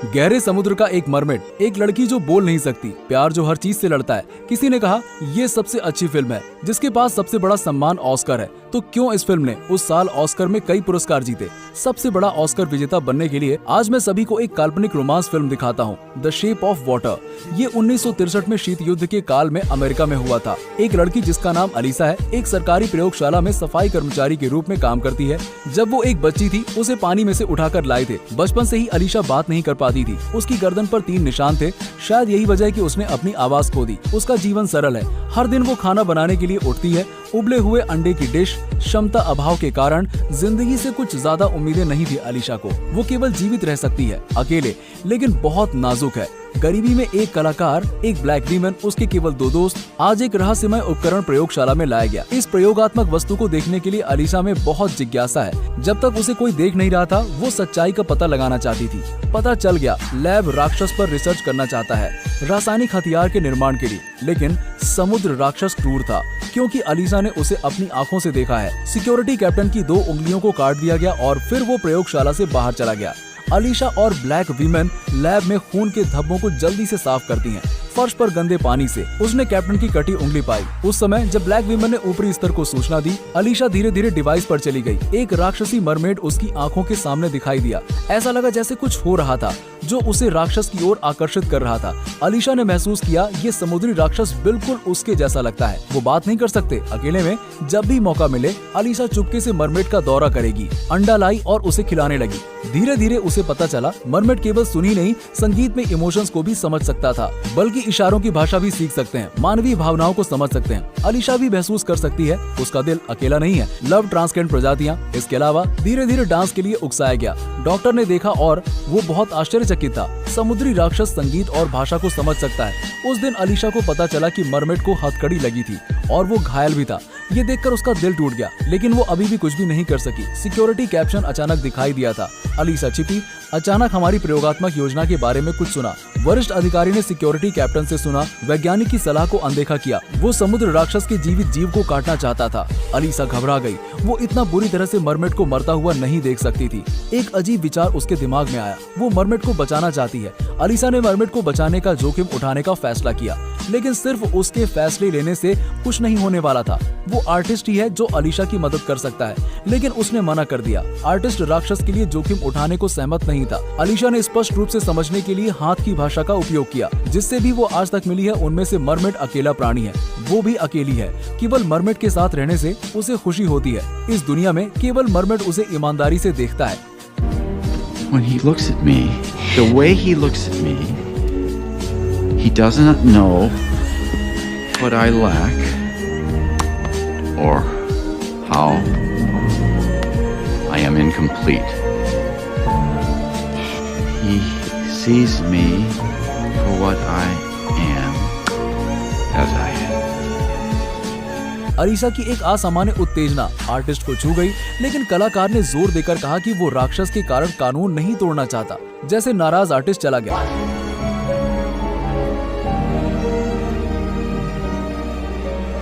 गहरे समुद्र का एक मरमेड, एक लड़की जो बोल नहीं सकती, प्यार जो हर चीज से लड़ता है। किसी ने कहा ये सबसे अच्छी फिल्म है जिसके पास सबसे बड़ा सम्मान ऑस्कर है। तो क्यों इस फिल्म ने उस साल ऑस्कर में कई पुरस्कार जीते। सबसे बड़ा ऑस्कर विजेता बनने के लिए आज मैं सभी को एक काल्पनिक रोमांस फिल्म दिखाता हूँ, द शेप ऑफ वाटर। ये 1963 में शीत युद्ध के काल में अमेरिका में हुआ था। एक लड़की जिसका नाम अलीसा है, एक सरकारी प्रयोगशाला में सफाई कर्मचारी के रूप में काम करती है। जब वो एक बच्ची थी उसे पानी में से उठाकर लाए थे। बचपन से ही अलीसा बात नहीं कर पाती थी। उसकी गर्दन पर 3 निशान थे। शायद यही वजह है कि उसने अपनी आवाज खो दी। उसका जीवन सरल है। हर दिन वो खाना बनाने के लिए उठती है। उबले हुए अंडे की डिश। क्षमता अभाव के कारण जिंदगी से कुछ ज्यादा उम्मीदें नहीं थी अलीसा को। वो केवल जीवित रह सकती है, अकेले, लेकिन बहुत नाजुक है। गरीबी में एक कलाकार, एक ब्लैक वीमन, उसके केवल 2 दोस्त। आज एक रहस्यमय उपकरण प्रयोगशाला में लाया गया। इस प्रयोगात्मक वस्तु को देखने के लिए अलीसा में बहुत जिज्ञासा है। जब तक उसे कोई देख नहीं रहा था, वो सच्चाई का पता लगाना चाहती थी। पता चल गया, लैब राक्षस पर रिसर्च करना चाहता है, रासायनिक हथियार के निर्माण के लिए। लेकिन समुद्र राक्षस क्रूर था, क्योंकि अलीसा ने उसे अपनी आंखों से देखा है। सिक्योरिटी कैप्टन की 2 उंगलियों को काट दिया गया और फिर वो प्रयोगशाला से बाहर चला गया। अलीसा और ब्लैक वीमेन लैब में खून के धब्बों को जल्दी से साफ करती हैं। फर्श पर गंदे पानी से उसने कैप्टन की कटी उंगली पाई। उस समय जब ब्लैक वीमन ने ऊपरी स्तर को सूचना दी, अलीसा धीरे धीरे डिवाइस पर चली गई। एक राक्षसी मरमेड उसकी आंखों के सामने दिखाई दिया। ऐसा लगा जैसे कुछ हो रहा था जो उसे राक्षस की ओर आकर्षित कर रहा था। अलीसा ने महसूस किया ये समुद्री राक्षस बिल्कुल उसके जैसा लगता है। वो बात नहीं कर सकते। अकेले में जब भी मौका मिले अलीसा चुपके से मरमेड का दौरा करेगी। अंडा लाई और उसे खिलाने लगी। धीरे धीरे उसे पता चला मरमेड केवल सुनी नहीं, संगीत में इमोशंस को भी समझ सकता था, बल्कि इशारों की भाषा भी सीख सकते हैं, मानवीय भावनाओं को समझ सकते हैं। अलीसा भी महसूस कर सकती है उसका दिल अकेला नहीं है। लव ट्रांसजेंडर प्रजातियां। इसके अलावा धीरे धीरे डांस के लिए उकसाया गया। डॉक्टर ने देखा और वो बहुत आश्चर्यचकित था। समुद्री राक्षस संगीत और भाषा को समझ सकता है। उस दिन अलीसा को पता चला कि मरमेड को हथकड़ी लगी थी और वो घायल भी था। ये देखकर उसका दिल टूट गया, लेकिन वो अभी भी कुछ भी नहीं कर सकी। सिक्योरिटी कैप्शन अचानक दिखाई दिया था। अलीसा छिपी। अचानक हमारी प्रयोगात्मक योजना के बारे में कुछ सुना। वरिष्ठ अधिकारी ने सिक्योरिटी कैप्टन से सुना। वैज्ञानिक की सलाह को अनदेखा किया। वो समुद्र राक्षस के जीवित जीव को काटना चाहता था। अलीसा घबरा गई। वो इतना बुरी तरह से मरमेड को मरता हुआ नहीं देख सकती थी। एक अजीब विचार उसके दिमाग में आया। वो मरमेड को बचाना चाहती है। अलीसा ने मरमेड को बचाने का जोखिम उठाने का फैसला किया, लेकिन सिर्फ उसके फैसले लेने से कुछ नहीं होने वाला था। वो आर्टिस्ट ही है जो अलीसा की मदद कर सकता है, लेकिन उसने मना कर दिया। आर्टिस्ट राक्षस के लिए जोखिम उठाने को सहमत नहीं था। अलीसा ने स्पष्ट रूप से समझने के लिए हाथ की भाषा का उपयोग किया। जिससे भी वो आज तक मिली है उनमें से मरमेड अकेला प्राणी है। वो भी अकेली है। केवल मरमेड के साथ रहने से उसे खुशी होती है। इस दुनिया में केवल मरमेड उसे ईमानदारी से देखता है। When he looks at me, the way he looks at me, he doesn't know what I lack or how I am incomplete. He sees me for what I am, as I am. Alisa की एक असामान्य उत्तेजना artist को छू गई, लेकिन कलाकार ने जोर देकर कहा कि वो राक्षस के कारण कानून नहीं तोड़ना चाहता। जैसे नाराज आर्टिस्ट चला गया।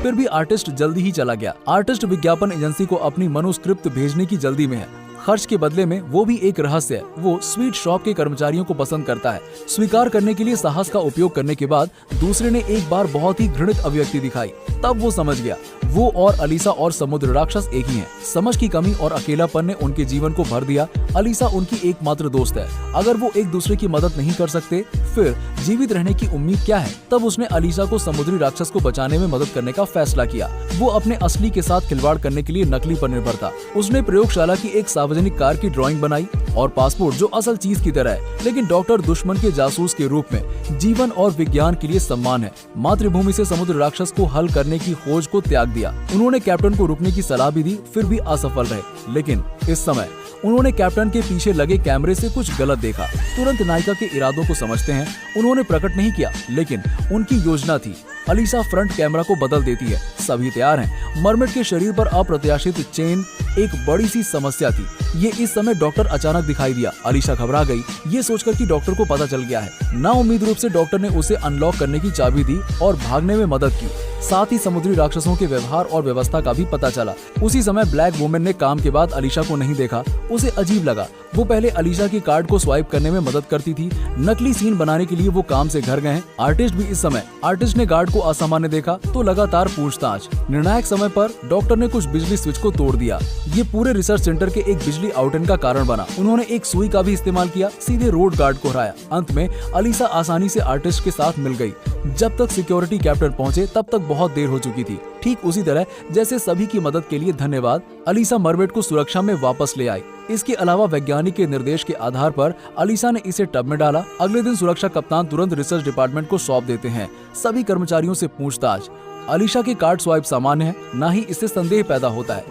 फिर भी आर्टिस्ट जल्दी ही चला गया। आर्टिस्ट विज्ञापन एजेंसी को अपनी मनुस्क्रिप्ट भेजने की जल्दी में है। खर्च के बदले में वो भी एक रहस्य है। वो स्वीट शॉप के कर्मचारियों को पसंद करता है। स्वीकार करने के लिए साहस का उपयोग करने के बाद दूसरे ने एक बार बहुत ही घृणित अभिव्यक्ति दिखाई। तब वो समझ गया वो और अलीसा और समुद्र राक्षस एक ही हैं। समझ की कमी और अकेलापन ने उनके जीवन को भर दिया। अलीसा उनकी एकमात्र दोस्त है। अगर वो एक दूसरे की मदद नहीं कर सकते, फिर जीवित रहने की उम्मीद क्या है। तब उसने अलीसा को समुद्री राक्षस को बचाने में मदद करने का फैसला किया। वो अपने असली के साथ खिलवाड़ करने के लिए नकली पर निर्भर था। उसने प्रयोगशाला की एक सार्वजनिक कार की ड्राइंग बनाई और पासपोर्ट जो असल चीज की तरह है, लेकिन डॉक्टर दुश्मन के जासूस के रूप में। जीवन और विज्ञान के लिए सम्मान है। मातृभूमि से समुद्र राक्षस को हल करने की खोज को त्याग दिया। उन्होंने कैप्टन को रुकने की सलाह भी दी, फिर भी असफल रहे। लेकिन इस समय उन्होंने कैप्टन के पीछे लगे कैमरे से कुछ गलत देखा। तुरंत नायिका के इरादों को समझते हैं। उन्होंने प्रकट नहीं किया, लेकिन उनकी योजना थी। अलीसा फ्रंट कैमरा को बदल देती है। सभी तैयार हैं। मरमेड के शरीर पर अप्रत्याशित चेन एक बड़ी सी समस्या थी। ये इस समय डॉक्टर अचानक दिखाई दिया। अलीशा घबरा गई, ये सोचकर कि डॉक्टर को पता चल गया है। नाउम्मीद रूप से डॉक्टर ने उसे अनलॉक करने की चाबी दी और भागने में मदद की। साथ ही समुद्री राक्षसों के व्यवहार और व्यवस्था का भी पता चला। उसी समय ब्लैक वुमेन ने काम के बाद अलीशा को नहीं देखा। उसे अजीब लगा। वो पहले अलीशा के कार्ड को स्वाइप करने में मदद करती थी। नकली सीन बनाने के लिए वो काम से घर गए। आर्टिस्ट भी इस समय आर्टिस्ट ने गार्ड को असामान्य देखा तो लगातार पूछताछ। निर्णायक समय पर डॉक्टर ने कुछ बिजली स्विच को तोड़ दिया। ये पूरे रिसर्च सेंटर के एक बिजली आउटेन का कारण बना। उन्होंने एक सुई का भी इस्तेमाल किया, सीधे रोड गार्ड को हराया। अंत में अलीशा आसानी से आर्टिस्ट के साथ मिल गई। जब तक सिक्योरिटी कैप्टन पहुंचे तब तक बहुत देर हो चुकी थी। ठीक उसी तरह जैसे सभी की मदद के लिए धन्यवाद, अलीशा मरमेड को सुरक्षा में वापस ले आई। इसके अलावा वैज्ञानिक के निर्देश के आधार पर अलीशा ने इसे टब में डाला। अगले दिन सुरक्षा कप्तान तुरंत रिसर्च डिपार्टमेंट को सौंप देते हैं। सभी कर्मचारियों से पूछताछ। अलीशा के कार्ड स्वाइप सामान्य है, ना ही इससे संदेह पैदा होता है,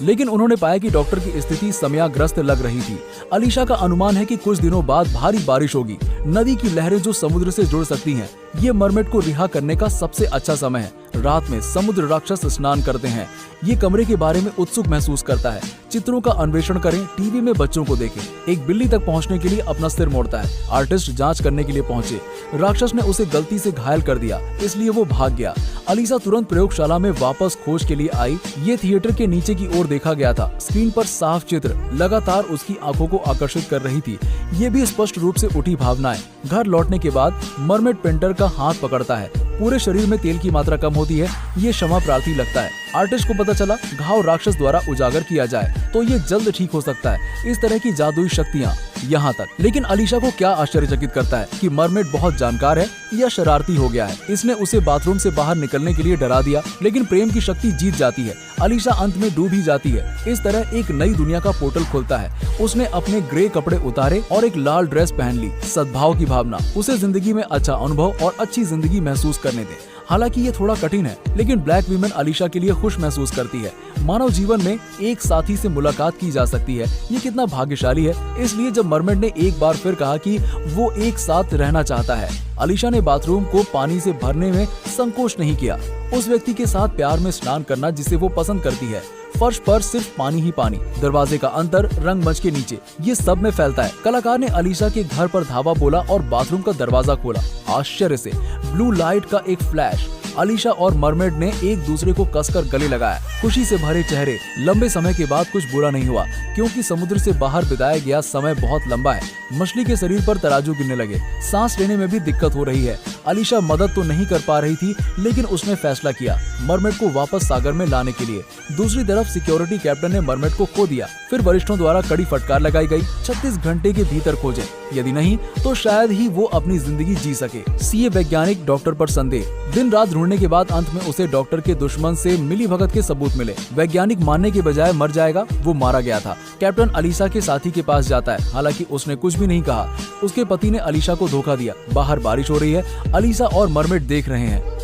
लेकिन उन्होंने पाया कि डॉक्टर की स्थिति समयाग्रस्त लग रही थी। अलीशा का अनुमान है कि कुछ दिनों बाद भारी बारिश होगी। नदी की लहरें जो समुद्र से जुड़ सकती हैं, ये मरमेड को रिहा करने का सबसे अच्छा समय है। रात में समुद्र राक्षस स्नान करते हैं। ये कमरे के बारे में उत्सुक महसूस करता है। चित्रों का अन्वेषण करें, टीवी में बच्चों को देखें। एक बिल्ली तक पहुंचने के लिए अपना सिर मोड़ता है। आर्टिस्ट जांच करने के लिए पहुंचे। राक्षस ने उसे गलती से घायल कर दिया, इसलिए वो भाग गया। अलीशा तुरंत प्रयोगशाला में वापस खोज के लिए आई। ये थिएटर के नीचे की ओर देखा गया था। स्क्रीन पर साफ चित्र लगातार उसकी आंखों को आकर्षित कर रही थी। ये भी स्पष्ट रूप से उठी भावनाएं। घर लौटने के बाद मरमेड पेंटर का हाथ पकड़ता है। पूरे शरीर में तेल की मात्रा कम होती है। ये क्षमा प्रार्थी लगता है। आर्टिस्ट को पता चला घाव राक्षस द्वारा उजागर किया जाए तो ये जल्द ठीक हो सकता है। इस तरह की जादुई शक्तियाँ यहाँ तक। लेकिन अलीशा को क्या आश्चर्यचकित करता है कि मरमेड बहुत जानकार है या शरारती हो गया है। इसने उसे बाथरूम से बाहर निकलने के लिए डरा दिया, लेकिन प्रेम की शक्ति जीत जाती है। अलीशा अंत में डूब ही जाती है। इस तरह एक नई दुनिया का पोर्टल खुलता है। उसने अपने ग्रे कपड़े उतारे और एक लाल ड्रेस पहन ली। सद्भाव की भावना उसे जिंदगी में अच्छा अनुभव और अच्छी जिंदगी महसूस करने दे। हालांकि ये थोड़ा कठिन है, लेकिन ब्लैक वीमेन अलीशा के लिए खुश महसूस करती है। मानव जीवन में एक साथी से मुलाकात की जा सकती है, ये कितना भाग्यशाली है। इसलिए जब मरमेड ने एक बार फिर कहा कि वो एक साथ रहना चाहता है, अलीशा ने बाथरूम को पानी से भरने में संकोच नहीं किया। उस व्यक्ति के साथ प्यार में स्नान करना जिसे वो पसंद करती है। फर्श पर सिर्फ पानी ही पानी, दरवाजे का अंतर रंगमंच के नीचे, ये सब में फैलता है। कलाकार ने अलीशा के घर पर धावा बोला और बाथरूम का दरवाजा खोला। आश्चर्य से ब्लू लाइट का एक फ्लैश। अलीशा और मरमेड ने एक दूसरे को कसकर गले लगाया। खुशी से भरे चेहरे। लंबे समय के बाद कुछ बुरा नहीं हुआ, क्योंकि समुद्र से बाहर बिताया गया समय बहुत लंबा है। मछली के शरीर पर तराजू गिरने लगे। सांस लेने में भी दिक्कत हो रही है। अलीशा मदद तो नहीं कर पा रही थी, लेकिन उसने फैसला किया मरमेड को वापस सागर में लाने के लिए। दूसरी तरफ सिक्योरिटी कैप्टन ने मरमेड को खो दिया। फिर वरिष्ठों द्वारा कड़ी फटकार लगाई गई, 36 घंटे के भीतर खोजें, यदि नहीं तो शायद ही वो अपनी जिंदगी जी सके। सीए वैज्ञानिक डॉक्टर पर संदेह। दिन रात ढूंढने के बाद अंत में उसे डॉक्टर के दुश्मन से मिलीभगत के सबूत मिले। वैज्ञानिक मानने के बजाय मर जाएगा, वो मारा गया था। कैप्टन अलीशा के साथी के पास जाता है, हालांकि उसने कुछ भी नहीं कहा। उसके पति ने अलीशा को धोखा दिया। बाहर बारिश हो रही है। अलीशा और मरमेड देख रहे हैं।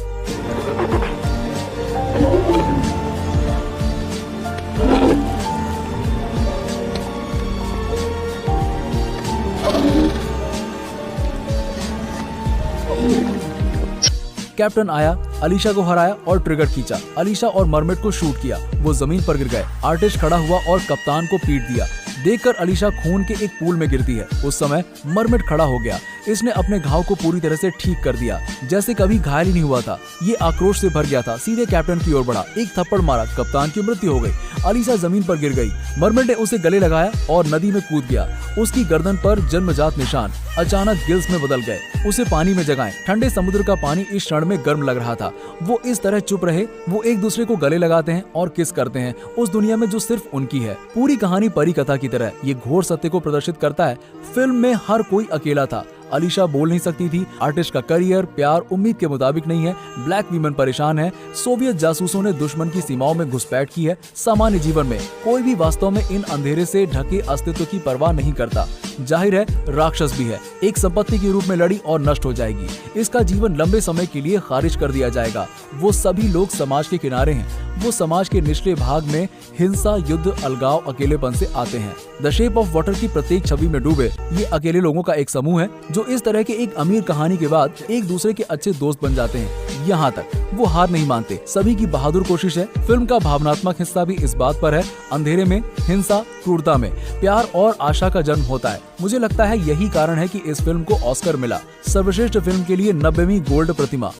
कैप्टन आया, अलीशा को हराया और ट्रिगर खींचा। अलीशा और मरमेड को शूट किया। वो जमीन पर गिर गए। आर्टिस्ट खड़ा हुआ और कप्तान को पीट दिया। देखकर अलीशा खून के एक पूल में गिरती है। उस समय मरमेड खड़ा हो गया। इसने अपने घाव को पूरी तरह से ठीक कर दिया, जैसे कभी घायल ही नहीं हुआ था। ये आक्रोश से भर गया था। सीधे कैप्टन की ओर बढ़ा, एक थप्पड़ मारा। कप्तान की मृत्यु हो गई। अलीशा जमीन पर गिर गई। मरमेड ने उसे गले लगाया और नदी में कूद गया। उसकी गर्दन पर जन्मजात निशान अचानक गिल्स में बदल गए। उसे पानी में जगाएं। ठंडे समुद्र का पानी इस क्षण में गर्म लग रहा था। वो इस तरह चुप रहे। वो एक दूसरे को गले लगाते हैं और किस करते हैं, उस दुनिया में जो सिर्फ उनकी है। पूरी कहानी परी कथा की तरह ये घोर सत्य को प्रदर्शित करता है। फिल्म में हर कोई अकेला था। अलीशा बोल नहीं सकती थी। आर्टिस्ट का करियर, प्यार उम्मीद के मुताबिक नहीं है। ब्लैक वीमेन परेशान है। सोवियत जासूसों ने दुश्मन की सीमाओं में घुसपैठ की है। सामान्य जीवन में कोई भी वास्तव में इन अंधेरे से ढके अस्तित्व की परवाह नहीं करता। जाहिर है राक्षस भी है, एक संपत्ति के रूप में लड़ी और नष्ट हो जाएगी। इसका जीवन लंबे समय के लिए खारिज कर दिया जाएगा। वो सभी लोग समाज के किनारे हैं, वो समाज के निचले भाग में हिंसा, युद्ध, अलगाव, अकेलेपन से आते हैं। द शेप ऑफ वाटर की प्रत्येक छवि में डूबे ये अकेले लोगों का एक समूह है जो इस तरह के एक अमीर कहानी के बाद एक दूसरे के अच्छे दोस्त बन जाते हैं। यहाँ तक वो हार नहीं मानते। सभी की बहादुर कोशिश है। फिल्म का भावनात्मक हिस्सा भी इस बात पर है, अंधेरे में, हिंसा, क्रूरता में प्यार और आशा का जन्म होता है। मुझे लगता है यही कारण है कि इस फिल्म को ऑस्कर मिला। सर्वश्रेष्ठ फिल्म के लिए 90वीं गोल्ड प्रतिमा।